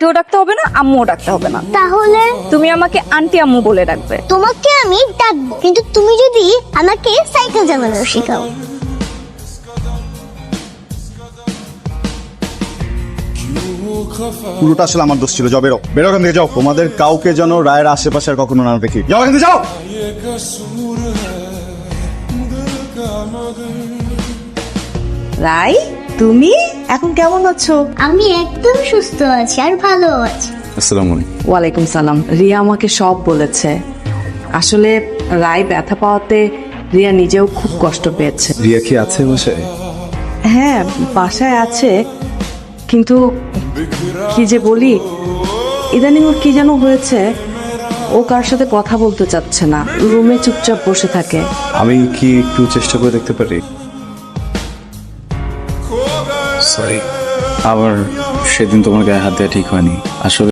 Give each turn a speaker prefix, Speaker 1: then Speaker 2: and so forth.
Speaker 1: কেউ ডাকতে হবে না, আম্মুও ডাকতে হবে না।
Speaker 2: তাহলে
Speaker 1: তুমি আমাকে আন্টি আম্মু বলে ডাকবে।
Speaker 2: তোমাকে আমি ডাকবো, কিন্তু তুমি যদি আমাকে সাইকেল চালানো শেখাও।
Speaker 3: পুরোটা আসলে আমার দোষ ছিল। যাও, বেরো বেরো এখান থেকে, যাও। তোমাদের কাউকে যেন রায়ের আশেপাশে আর কখনো না দেখি। যাও এখান থেকে, যাও।
Speaker 4: রাই, তুমি এখন কেমন আছো?
Speaker 2: আমি একদম সুস্থ আছি আর ভালো আছি।
Speaker 3: আসসালামু আলাইকুম।
Speaker 4: ওয়ালাইকুম সালাম। রিয়া আমাকে সব বলেছে। আসলে রায় ব্যথা পাওয়াতে রিয়া নিজেও খুব কষ্ট পেয়েছে।
Speaker 3: রিয়া কি আছে বাসায়?
Speaker 4: হ্যাঁ, বাসায় আছে, কিন্তু কি যে বলি, ইদানিং ওর কি যেন হয়েছে, ও কার সাথে কথা বলতে চাচ্ছে না, রুমে চুপচাপ বসে থাকে।
Speaker 5: আমি কি একটু চেষ্টা করে দেখতে পারি? সরি, আবার সেদিন তোমার গায়ে হাত দেওয়া ঠিক হয়নি আসলে।